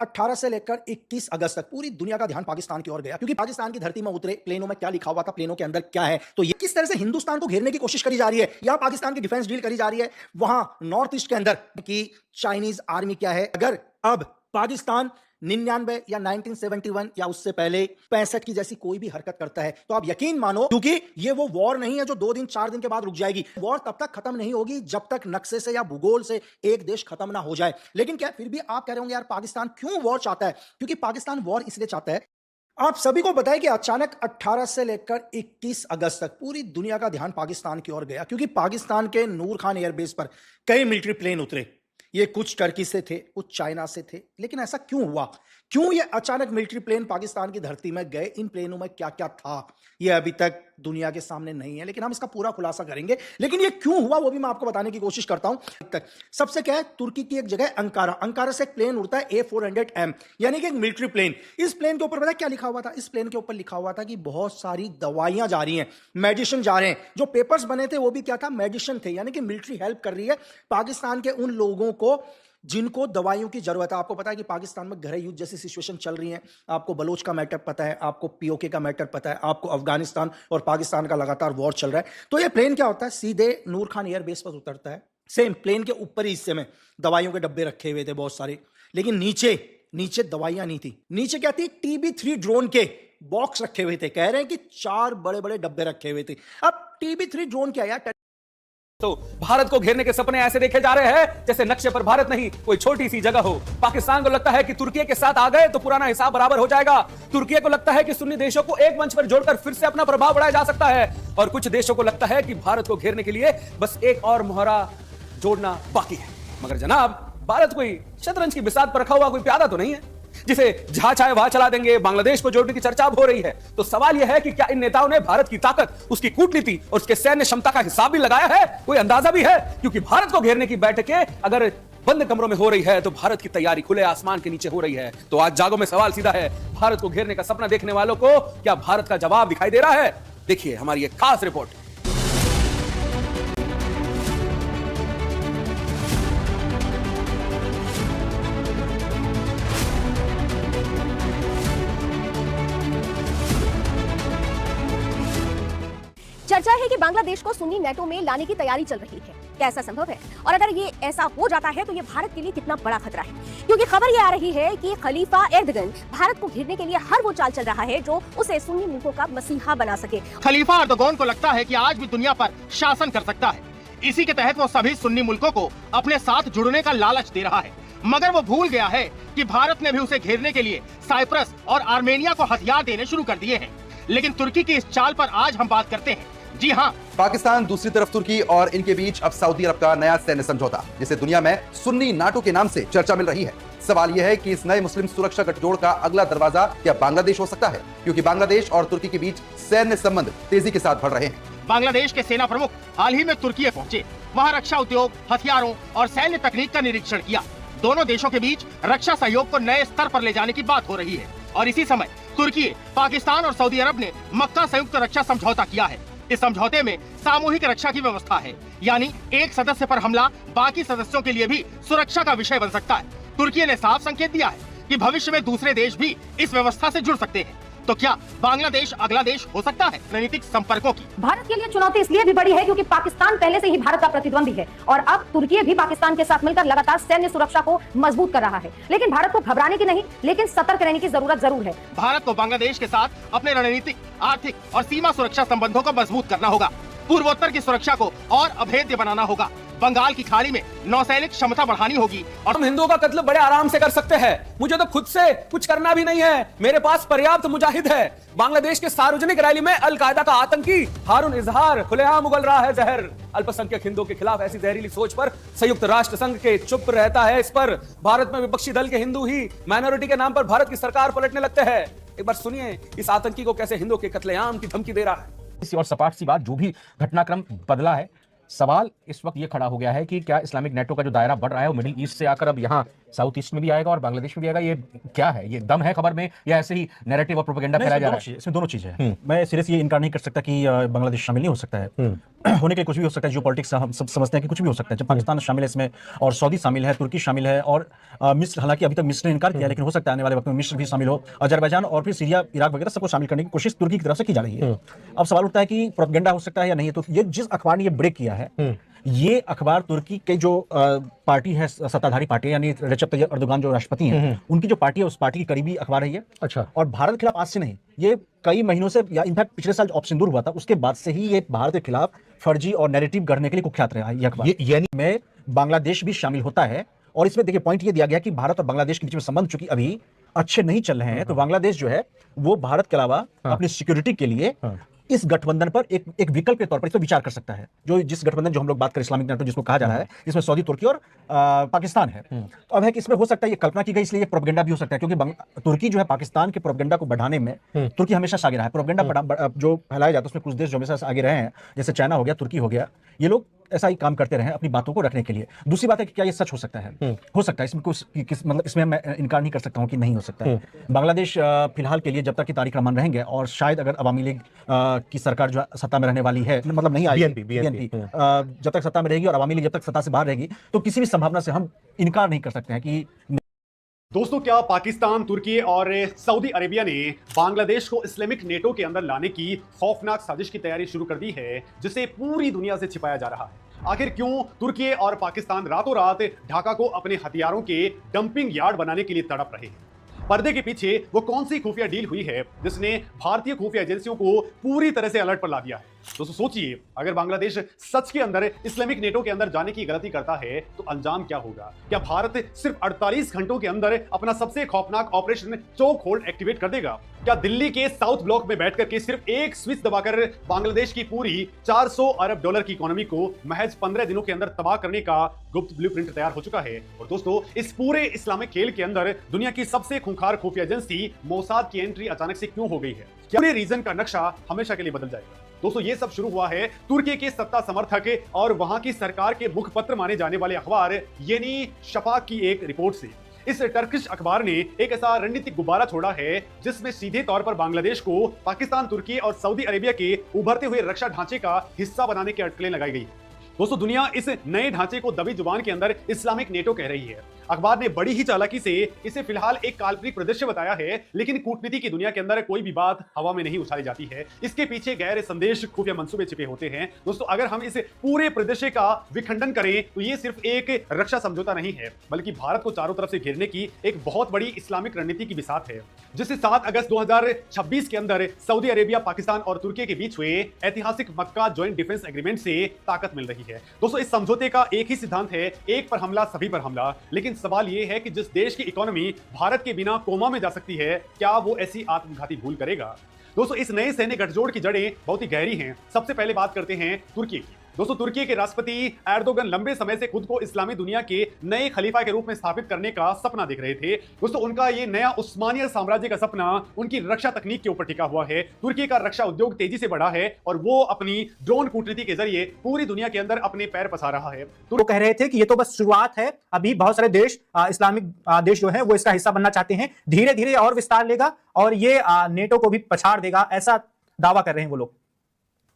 18 से लेकर 21 अगस्त तक पूरी दुनिया का ध्यान पाकिस्तान की ओर गया, क्योंकि पाकिस्तान की धरती में उतरे, प्लेनों में क्या लिखा हुआ था, प्लेनों के अंदर क्या है, तो ये किस तरह से हिंदुस्तान को घेरने की कोशिश करी जा रही है या पाकिस्तान की डिफेंस डील करी जा रही है वहां नॉर्थ ईस्ट के अंदर की चाइनीज आर्मी क्या है। अगर अब पाकिस्तान 99 या 1971 या उससे पहले 65 की जैसी कोई भी हरकत करता है तो आप यकीन मानो, क्योंकि ये वो वॉर नहीं है जो 2 दिन 4 दिन के बाद रुक जाएगी। वॉर तब तक खत्म नहीं होगी जब तक नक्शे से या भूगोल से एक देश खत्म ना हो जाए। लेकिन क्या फिर भी आप कह रहे होंगे यार पाकिस्तान क्यों वॉर चाहता है? क्योंकि पाकिस्तान वॉर इसलिए चाहता है, आप सभी को बताएं कि अचानक 18 से लेकर 21 अगस्त तक पूरी दुनिया का ध्यान पाकिस्तान की ओर गया, क्योंकि पाकिस्तान के नूर खान एयरबेस पर कई मिलिट्री प्लेन उतरे। ये कुछ टर्की से थे, कुछ चाइना से थे। लेकिन ऐसा क्यों हुआ? क्यों ये अचानक मिलिट्री प्लेन पाकिस्तान की धरती में गए? इन प्लेनों में क्या क्या था ये अभी तक दुनिया के सामने नहीं है, लेकिन हम इसका पूरा खुलासा करेंगे। लेकिन ये क्यों हुआ वो भी मैं आपको बताने की कोशिश करता हूं। तक सबसे क्या है, तुर्की की एक जगह अंकारा, अंकारा से एक प्लेन उड़ता है A400M, यानी कि एक मिलिट्री प्लेन। इस प्लेन के ऊपर पता है क्या लिखा हुआ था? इस प्लेन के ऊपर लिखा हुआ था कि बहुत सारी दवाइयां जा रही हैं, मेडिसिन जा रहे हैं। जो पेपर्स बने थे वो भी क्या था? मेडिसिन थे, यानी कि मिलिट्री हेल्प कर रही है पाकिस्तान के उन लोगों को जिनको दवाइयों की जरूरत है। आपको पता है कि पाकिस्तान में गृह युद्ध जैसी सिचुएशन चल रही है। आपको बलोच का मैटर पता है, आपको पीओके का मैटर पता है, आपको अफगानिस्तान और पाकिस्तान का लगातार वॉर चल रहा है। तो ये प्लेन क्या होता है, सीधे नूर खान एयरबेस पर उतरता है। सेम प्लेन के ऊपरी हिस्से में दवाइयों के डब्बे रखे हुए थे बहुत सारे, लेकिन नीचे नीचे दवाइयां नहीं थी। नीचे क्या थी? TB3 ड्रोन के बॉक्स रखे हुए थे। कह रहे हैं कि 4 बड़े बड़े डब्बे रखे हुए थे। अब TB3 ड्रोन क्या यार? तो भारत को घेरने के सपने ऐसे देखे जा रहे हैं जैसे नक्शे पर भारत नहीं कोई छोटी सी जगह हो। पाकिस्तान को लगता है कि तुर्की के साथ आ गए तो पुराना हिसाब बराबर हो जाएगा। तुर्की को लगता है कि सुन्नी देशों को एक मंच पर जोड़कर फिर से अपना प्रभाव बढ़ाया जा सकता है, और कुछ देशों को लगता है कि भारत को घेरने के लिए बस एक और मोहरा जोड़ना बाकी है। मगर जनाब, भारत कोई शतरंज की बिसात पर रखा हुआ कोई प्यादा तो नहीं है जिसे जहां चाहे वहां चला देंगे। बांग्लादेश को जोड़ने की चर्चा हो रही है, तो सवाल यह है कि क्या इन नेताओं ने भारत की ताकत, उसकी कूटनीति और उसके सैन्य क्षमता का हिसाब भी लगाया है? कोई अंदाजा भी है? क्योंकि भारत को घेरने की बैठकें अगर बंद कमरों में हो रही है तो भारत की तैयारी खुले आसमान के नीचे हो रही है। तो आज जागो में सवाल सीधा है, भारत को घेरने का सपना देखने वालों को क्या भारत का जवाब दिखाई दे रहा है? देखिए हमारी एक खास रिपोर्ट। चर्चा है कि बांग्लादेश को सुन्नी नेटो में लाने की तैयारी चल रही है। क्या ऐसा संभव है? और अगर ये ऐसा हो जाता है तो ये भारत के लिए कितना बड़ा खतरा है? क्योंकि खबर ये आ रही है कि खलीफा एर्दोगन भारत को घेरने के लिए हर वो चाल चल रहा है जो उसे सुन्नी मुल्कों का मसीहा बना सके। खलीफा एर्दोगन को लगता है कि आज भी दुनिया पर शासन कर सकता है। इसी के तहत वो सभी सुन्नी मुल्कों को अपने साथ जुड़ने का लालच दे रहा है। मगर वो भूल गया है कि भारत ने भी उसे घेरने के लिए साइप्रस और आर्मेनिया को हथियार देने शुरू कर दिए हैं। लेकिन तुर्की की इस चाल पर आज हम बात करते हैं। जी हाँ, पाकिस्तान, दूसरी तरफ तुर्की और इनके बीच अब सऊदी अरब का नया सैन्य समझौता, जिसे दुनिया में सुन्नी नाटो के नाम से चर्चा मिल रही है। सवाल यह है कि इस नए मुस्लिम सुरक्षा गठजोड़ का अगला दरवाजा क्या बांग्लादेश हो सकता है? क्योंकि बांग्लादेश और तुर्की के बीच सैन्य संबंध तेजी के साथ बढ़ रहे हैं। बांग्लादेश के सेना प्रमुख हाल ही में तुर्की पहुंचे। वहाँ रक्षा उद्योग, हथियारों और सैन्य तकनीक का निरीक्षण किया। दोनों देशों के बीच रक्षा सहयोग को नए स्तर पर ले जाने की बात हो रही है। और इसी समय तुर्की, पाकिस्तान और सऊदी अरब ने मक्का संयुक्त रक्षा समझौता किया है। इस समझौते में सामूहिक रक्षा की व्यवस्था है, यानी एक सदस्य पर हमला बाकी सदस्यों के लिए भी सुरक्षा का विषय बन सकता है। तुर्की ने साफ संकेत दिया है कि भविष्य में दूसरे देश भी इस व्यवस्था से जुड़ सकते हैं। तो क्या बांग्लादेश अगला देश हो सकता है? रणनीतिक संपर्कों की भारत के लिए चुनौती इसलिए भी बड़ी है क्योंकि पाकिस्तान पहले से ही भारत का प्रतिद्वंदी है और अब तुर्की भी पाकिस्तान के साथ मिलकर लगातार सैन्य सुरक्षा को मजबूत कर रहा है। लेकिन भारत को घबराने की नहीं, लेकिन सतर्क रहने की जरूरत जरूर है। भारत को बांग्लादेश के साथ अपने रणनीतिक, आर्थिक और सीमा सुरक्षा संबंधों को मजबूत करना होगा। पूर्वोत्तर की सुरक्षा को और अभेद्य बनाना होगा। बंगाल की खाड़ी में नौसैनिक क्षमता बढ़ानी होगी। और हम हिंदुओं का कत्ल बड़े आराम से कर सकते हैं। मुझे तो खुद से कुछ करना भी नहीं है, मेरे पास पर्याप्त मुजाहिद है। बांग्लादेश के सार्वजनिक रैली में अलकायदा का आतंकी हारून इजहार खुलेआम उगल रहा है जहर। अल्पसंख्यक हिंदुओं के खिलाफ ऐसी जहरीली सोच पर संयुक्त राष्ट्र संघ के चुप रहता है। इस पर भारत में विपक्षी दल के हिंदू ही माइनॉरिटी के नाम पर भारत की सरकार पलटने लगते हैं। एक बार सुनिए इस आतंकी को कैसे हिंदुओं के कत्लेआम की धमकी दे रहा है। और सपाट सी बात, जो भी घटनाक्रम बदला है, सवाल इस वक्त ये खड़ा हो गया है कि क्या इस्लामिक नेटो का जो दायरा बढ़ रहा है वो मिडिल ईस्ट से आकर अब यहाँ साउथ ईस्ट में भी आएगा और बांग्लादेश में भी आएगा। ये क्या है, ये दम है खबर में या ऐसे ही नैरेटिव और प्रोपेगेंडा फैलाया जा रहा है? इसमें दोनों चीजें हैं। मैं सीरियस ये इनकार नहीं कर सकता कि बांग्लादेश शामिल नहीं हो सकता है। होने के लिए कुछ भी हो सकता है। जो पॉलिटिक्स हम सब समझते हैं कि कुछ भी हो सकता है। जब पाकिस्तान शामिल है इसमें, और सऊदी शामिल है, तुर्की शामिल है, और मिस्र, हालांकि अभी तक मिस्र ने इनकार किया, लेकिन हो सकता है आने वाले वक्त में मिस्र भी शामिल हो, अजरबैजान और फिर सीरिया, इराक वगैरह सबको शामिल करने की कोशिश तुर्की की तरफ से की जा रही है। अब सवाल उठता है कि प्रोपेगेंडा हो सकता है या नहीं। तो ये जिस अखबार ने ये ब्रेक किया है, ये अखबार तुर्की के जो पार्टी है, सत्ताधारी पार्टी, यानी रेजब तैयब अर्दोगान जो राष्ट्रपति हैं, उनकी जो पार्टी है, उस पार्टी की करीबी अखबार है ये। अच्छा। और भारत के खिलाफ आज से नहीं, ये कई महीनों से, या इनफैक्ट पिछले साल ऑपरेशन सिंदूर हुआ था उसके बाद से ही ये भारत के खिलाफ फर्जी और नैरेटिव गढ़ने के लिए कुख्यात रहा है ये अखबार। यानी में बांग्लादेश भी शामिल होता है। और इसमें देखिए पॉइंट ये दिया गया कि भारत और बांग्लादेश के बीच में संबंध चूंकि अभी अच्छे नहीं चल रहे हैं, तो बांग्लादेश जो है वो भारत के अलावा अपनी सिक्योरिटी के लिए इस गठबंधन पर एक विकल्प के तौर पर इस पर विचार कर सकता है। जो जिस गठबंधन जो हम लोग बात करें, इस्लामिक नाटो जिसको कहा जा रहा है, इसमें सऊदी, तुर्की और पाकिस्तान है। तो अब है कि इसमें हो सकता है ये कल्पना की गई, इसलिए ये प्रोपेगेंडा भी हो सकता है, क्योंकि तुर्की जो है पाकिस्तान के प्रोपेगेंडा को बढ़ाने में तुर्की हमेशा से आगे रहा है। प्रोपेगेंडा जो फैलाया जाता है उसमें कुछ देश जो हमेशा आगे रहे हैं, जैसे चाइना हो गया, तुर्की हो गया, ये लोग ऐसा ही काम करते रहे अपनी बातों को रखने के लिए। दूसरी बात है कि क्या ये सच हो सकता है? हो सकता है, इसमें कुछ मतलब इसमें मैं इनकार नहीं कर सकता हूं कि नहीं हो सकता है। बांग्लादेश फिलहाल के लिए जब तक की तारीख रमान रहेंगे, और शायद अगर अवामी लीग की सरकार जो सत्ता में रहने वाली है, मतलब नहीं आई, बीएनपी जब तक सत्ता में रहेगी और अवामी लीग जब तक सत्ता से बाहर रहेगी, तो किसी भी संभावना से हम इनकार नहीं कर सकते हैं कि दोस्तों, क्या पाकिस्तान, तुर्की और सऊदी अरेबिया ने बांग्लादेश को इस्लामिक नेटो के अंदर लाने की खौफनाक साजिश की तैयारी शुरू कर दी है, जिसे पूरी दुनिया से छिपाया जा रहा है? आखिर क्यों तुर्की और पाकिस्तान रातों रात ढाका को अपने हथियारों के डंपिंग यार्ड बनाने के लिए तड़प रहे हैं? पर्दे के पीछे वो कौन सी खुफिया डील हुई है जिसने भारतीय खुफिया एजेंसियों को पूरी तरह से अलर्ट पर ला दिया है? दोस्तों सोचिए, अगर बांग्लादेश सच के अंदर इस्लामिक नेटो के अंदर जाने की गलती करता है तो अंजाम क्या होगा? क्या भारत सिर्फ 48 घंटों के अंदर अपना सबसे खौफनाक ऑपरेशन चोक होल्ड एक्टिवेट कर देगा? क्या दिल्ली के साउथ ब्लॉक में बैठकर के सिर्फ एक स्विच दबाकर बांग्लादेश की पूरी 400 अरब डॉलर की इकोनॉमी को महज 15 दिनों के अंदर तबाह करने का गुप्त ब्लूप्रिंट तैयार हो चुका है? और दोस्तों, इस पूरे इस्लामिक खेल के अंदर दुनिया की सबसे खूंखार खुफिया एजेंसी मोसाद की एंट्री अचानक से क्यों हो गई है? क्या पूरे रीजन का नक्शा हमेशा के लिए बदल जाएगा? दोस्तों, ये सब शुरू हुआ है तुर्की के सत्ता समर्थक और वहां की सरकार के मुखपत्र माने जाने वाले अखबार येनी शफाक की एक रिपोर्ट से। इस टर्किश अखबार ने एक ऐसा रणनीतिक गुब्बारा छोड़ा है जिसमें सीधे तौर पर बांग्लादेश को पाकिस्तान, तुर्की और सऊदी अरेबिया के उभरते हुए रक्षा ढांचे का हिस्सा बनाने की अटकलें लगाई गई। दोस्तों, दुनिया इस नए ढांचे को दबी जुबान के अंदर इस्लामिक नेटो कह रही है। अखबार ने बड़ी ही चालाकी से इसे फिलहाल एक काल्पनिक परिदृश्य बताया है, लेकिन कूटनीति की दुनिया के अंदर कोई भी बात हवा में नहीं उछाली जाती है। इसके पीछे गहरे संदेश, खुफिया मंसूबे छिपे होते हैं। दोस्तों, अगर हम इस पूरे परिदृश्य का विखंडन करें तो ये सिर्फ एक रक्षा समझौता नहीं है, बल्कि भारत को चारों तरफ से घेरने की एक बहुत बड़ी इस्लामिक रणनीति की बिसात है, जिसे 7 अगस्त 2026 के अंदर सऊदी अरेबिया, पाकिस्तान और तुर्की के बीच हुए ऐतिहासिक मक्का ज्वाइंट डिफेंस एग्रीमेंट से ताकत मिल रही है। दोस्तों, इस समझौते का एक ही सिद्धांत है, एक पर हमला, सभी पर हमला। लेकिन सवाल यह है कि जिस देश की इकोनॉमी भारत के बिना कोमा में जा सकती है, क्या वो ऐसी आत्मघाती भूल करेगा? दोस्तों, इस नए सैन्य गठजोड़ की जड़ें बहुत ही गहरी हैं। सबसे पहले बात करते हैं तुर्की की। दोस्तों, तुर्की के राष्ट्रपति एर्दोगन लंबे समय से खुद को इस्लामी दुनिया के नए खलीफा के रूप में स्थापित करने का सपना देख रहे थे। दोस्तों, उनका ये नया उस्मानिया साम्राज्य का सपना उनकी रक्षा तकनीक के ऊपर टिका हुआ है। तुर्की का रक्षा उद्योग तेजी से बढ़ा है और वो अपनी ड्रोन कूटनीति के जरिए पूरी दुनिया के अंदर अपने पैर पसार रहा है। तो कह रहे थे कि ये तो बस शुरुआत है, अभी बहुत सारे देश, इस्लामिक देश जो है वो इसका हिस्सा बनना चाहते हैं, धीरे धीरे और विस्तार लेगा और ये नेटो को भी पछाड़ देगा, ऐसा दावा कर रहे हैं वो लोग।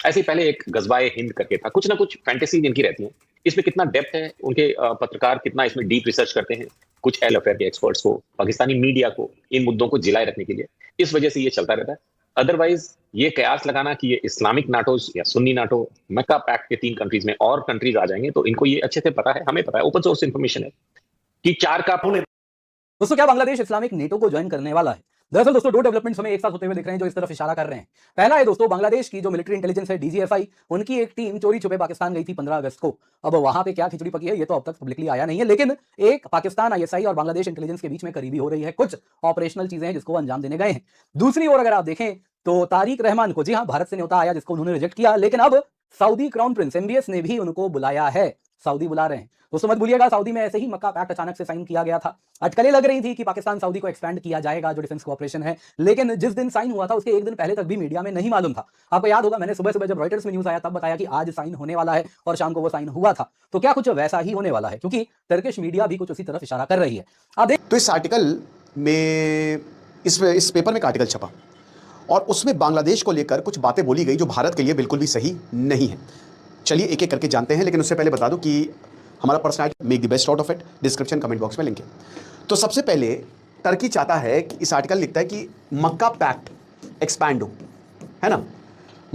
ऐसे पहले एक गजबाए हिंद करके था, कुछ ना कुछ फैंटेसी जिनकी रहती है, इसमें कितना डेप्थ है, उनके पत्रकार कितना इसमें डीप रिसर्च करते हैं, कुछ एल अफेयर के एक्सपर्ट्स को, पाकिस्तानी मीडिया को इन मुद्दों को जिलाए रखने के लिए, इस वजह से ये चलता रहता है। अदरवाइज ये कयास लगाना कि ये इस्लामिक नाटोज या सुन्नी नाटो, मक्का पैक्ट के 3 कंट्रीज में और कंट्रीज आ जाएंगे, तो इनको ये अच्छे से पता है, हमें पता है, ओपन सोर्स इंफॉर्मेशन है कि 4 का पुणे। दोस्तों, क्या बांग्लादेश इस्लामिक नेटो को ज्वाइन करने वाला है? दरअसल दोस्तों, 2 डेवलपमेंट्स हमें एक साथ होते हुए दिख रहे हैं जो इस तरफ इशारा कर रहे हैं। पहला है दोस्तों, बांग्लादेश की जो मिलिट्री इंटेलिजेंस है DGFI, उनकी एक टीम चोरी छुपे पाकिस्तान गई थी 15 अगस्त को। अब वहां पे क्या खिचड़ी पकी है ये तो अब तक पब्लिकली आया नहीं है, लेकिन एक पाकिस्तान ISI और बांग्लादेश इंटेलिजेंस के बीच में करीबी हो रही है, कुछ ऑपरेशनल चीजें हैं जिसको अंजाम देने गए हैं। दूसरी ओर अगर आप देखें तो तारिक रहमान को, जी हां, भारत से न्योता आया जिसको उन्होंने रिजेक्ट किया, लेकिन अब सऊदी क्राउन प्रिंस MBS ने भी उनको बुलाया है सऊदी बुला रहे हैं। दोस्तों मत भूलिएगा, सऊदी में ऐसे ही मक्का पैक्ट अचानक से साइन किया गया था। अटकलें लग रही थी कि पाकिस्तान सऊदी को एक्सपेंड किया जाएगा जो डिफेंस कोऑपरेशन है, लेकिन जिस दिन साइन हुआ था उसके एक दिन पहले तक भी मीडिया में नहीं मालूम था। आपको याद होगा, मैंने सुबह सुबह जब रॉयटर्स में न्यूज आया तब बताया कि आज साइन होने वाला है और शाम को वो साइन हुआ था। तो क्या कुछ वैसा ही होने वाला है, क्योंकि टर्किश मीडिया भी कुछ उसी तरफ इशारा कर रही है। आप देख तो इस आर्टिकल में इस पेपर में एक आर्टिकल छपा और उसमें बांग्लादेश को लेकर कुछ बातें बोली गई जो भारत के लिए बिल्कुल भी सही नहीं है। चलिए एक एक करके जानते हैं, लेकिन उससे पहले बता दूं कि हमारा personality make the best out of it, description comment box में लिंक है। तो सबसे पहले टर्की चाहता है कि इस आर्टिकल लिखता है कि मक्का पैक्ट एक्सपैंड हो, है ना।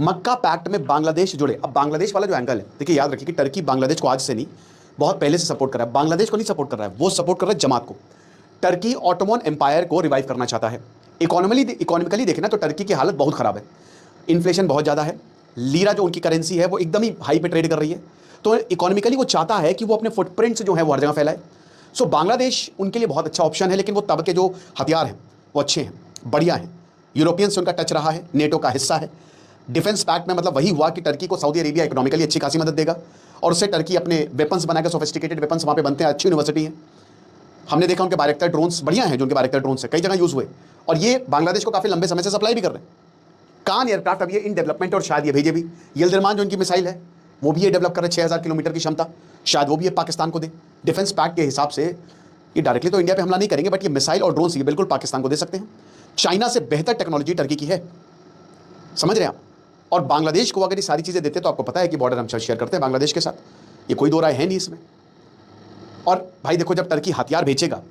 मक्का पैक्ट में बांग्लादेश जुड़े। अब बांग्लादेश वाला जो एंगल है, देखिए याद रखिए कि टर्की बांग्लादेश को आज से नहीं, बहुत पहले से सपोर्ट कर रहा है। बांग्लादेश को नहीं सपोर्ट कर रहा है, वो सपोर्ट कर रहा है जमात को। टर्की ऑटोमन एम्पायर को रिवाइव करना चाहता है। इकोनॉमिकली देखें ना तो टर्की की हालत बहुत ख़राब है, इन्फ्लेशन बहुत ज़्यादा है, लीरा जो उनकी करेंसी है वो एकदम ही हाई पे ट्रेड कर रही है। तो इकोनॉमिकली वो चाहता है कि वो अपने फुटप्रिंट्स जो है वो हर जगह फैलाए। सो बांग्लादेश उनके लिए बहुत अच्छा ऑप्शन है, लेकिन वो तब के जो हथियार हैं वो अच्छे हैं, बढ़िया हैं। यूरोपियन से उनका टच रहा है, नेटो का हिस्सा है। डिफेंस पैक्ट में मतलब वही हुआ कि टर्की को सऊदी अरेबिया इकोनॉमिकली अच्छी खासी मदद देगा और उससे टर्की अपने वेपन्स बनाएगा, सोफिस्टिकेटेड वेपन्स वहाँ पे बनते हैं, अच्छी यूनिवर्सिटी है। हमने देखा उनके बायरेक्टर ड्रोन्स बढ़िया हैं, जो उनके बायरेक्टर ड्रोन्स है कई जगह यूज़ हुए और ये बांग्लादेश को काफ़ी लंबे समय से सप्लाई भी कर रहे हैं। कान एयरक्राफ्ट अब ये इन डेवलपमेंट और शायद ये भेजे भी। यिल्दिरमान जो उनकी मिसाइल है वो भी ये डेवलप कर रहे हैं, 6000 किलोमीटर की क्षमता, शायद वो भी ये पाकिस्तान को दे। डिफेंस पैक्ट के हिसाब से ये डायरेक्टली तो इंडिया पे हमला नहीं करेंगे, बट ये मिसाइल और ड्रोन्स ये बिल्कुल पाकिस्तान को दे सकते हैं। चाइना से बेहतर टेक्नोलॉजी टर्की की है, समझ रहे हैं आप। और बांग्लादेश को अगर ये सारी चीज़ें देते तो आपको पता है कि बॉर्डर हम शेयर करते हैं बांग्लादेश के साथ, ये कोई दो राय है नहीं इसमें। और भाई देखो, जब टर्की हथियार बेचेगा,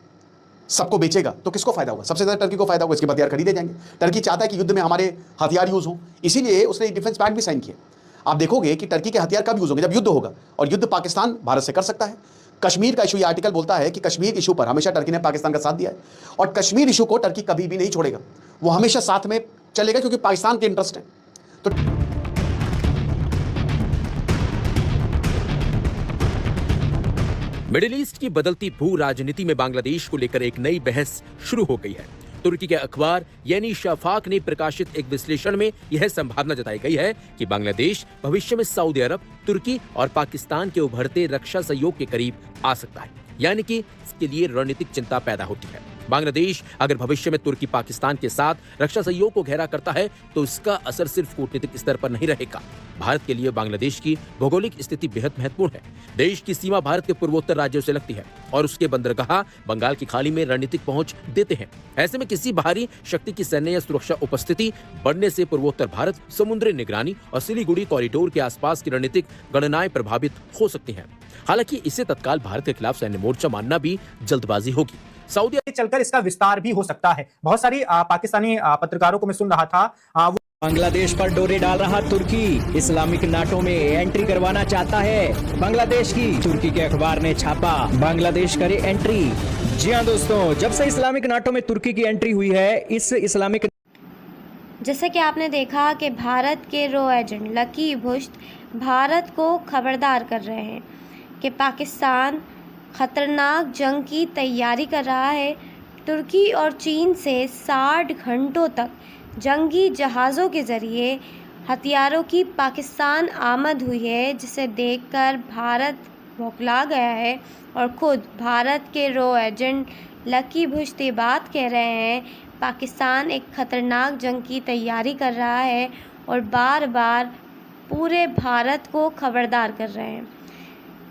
सबको बेचेगा, तो किसको फायदा होगा? सबसे ज़्यादा टर्की को फायदा होगा, इसके हथियार खरीदे जाएंगे। टर्की चाहता है कि युद्ध में हमारे हथियार यूज़ हों, इसीलिए उसने डिफेंस पैक्ट भी साइन किया। आप देखोगे कि टर्की के हथियार कब यूज़ होंगे? जब युद्ध होगा, और युद्ध पाकिस्तान भारत से कर सकता है। कश्मीर का इशू, ये आर्टिकल बोलता है कि कश्मीर इशू पर हमेशा टर्की ने पाकिस्तान का साथ दिया है और कश्मीर इशू को टर्की कभी भी नहीं छोड़ेगा, वो हमेशा साथ में चलेगा क्योंकि पाकिस्तान के इंटरेस्ट है। तो मिडिल ईस्ट की बदलती भू राजनीति में बांग्लादेश को लेकर एक नई बहस शुरू हो गई है। तुर्की के अखबार यानी शफाक ने प्रकाशित एक विश्लेषण में यह संभावना जताई गई है कि बांग्लादेश भविष्य में सऊदी अरब, तुर्की और पाकिस्तान के उभरते रक्षा सहयोग के करीब आ सकता है, यानी कि इसके लिए रणनीतिक चिंता पैदा होती है। बांग्लादेश अगर भविष्य में तुर्की पाकिस्तान के साथ रक्षा सहयोग को गहरा करता है तो इसका असर सिर्फ कूटनीतिक स्तर पर नहीं रहेगा। भारत के लिए बांग्लादेश की भौगोलिक स्थिति बेहद महत्वपूर्ण है। देश की सीमा भारत के पूर्वोत्तर राज्यों से लगती है और उसके बंदरगाह बंगाल की खाड़ी में रणनीतिक पहुंच देते हैं। ऐसे में किसी बाहरी शक्ति की सैन्य या सुरक्षा उपस्थिति बढ़ने से पूर्वोत्तर भारत, समुद्री निगरानी और सिलीगुड़ी कॉरिडोर के आसपास की रणनीतिक गणनाएं प्रभावित हो सकती हैं। हालांकि इसे तत्काल भारत के खिलाफ सैन्य मोर्चा मानना भी जल्दबाजी होगी। सऊदी चलकर इसका विस्तार भी हो सकता है। बहुत सारी पाकिस्तानी पत्रकारों को मैं सुन रहा था, बांग्लादेश पर डोरे डाल रहा तुर्की इस्लामिक नाटो में एंट्री करवाना चाहता है बांग्लादेश की। तुर्की के अखबार ने छापा, बांग्लादेश करे एंट्री। जी हां दोस्तों, जब से इस्लामिक नाटो में तुर्की की एंट्री हुई है, इस इस्लामिक जैसे कि आपने देखा कि भारत के रो एजेंट लकी भुश्त भारत को खबरदार कर रहे हैं कि पाकिस्तान खतरनाक जंग की तैयारी कर रहा है। तुर्की और चीन से 60 घंटों तक जंगी जहाज़ों के ज़रिए हथियारों की पाकिस्तान आमद हुई है, जिसे देखकर भारत बौखला गया है और ख़ुद भारत के रो एजेंट लकी भुश्त ये बात कह रहे हैं पाकिस्तान एक ख़तरनाक जंग की तैयारी कर रहा है और बार बार पूरे भारत को खबरदार कर रहे हैं।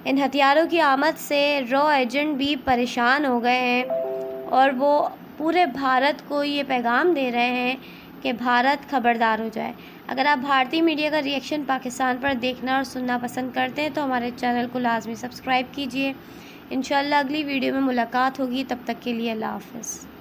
इन हथियारों की आमद से रॉ एजेंट भी परेशान हो गए हैं और वो पूरे भारत को ये पैगाम दे रहे हैं कि भारत खबरदार हो जाए। अगर आप भारतीय मीडिया का रिएक्शन पाकिस्तान पर देखना और सुनना पसंद करते हैं तो हमारे चैनल को लाजमी सब्सक्राइब कीजिए। इंशाल्लाह अगली वीडियो में मुलाकात होगी, तब तक के लिए अल्लाह हाफ़िज़।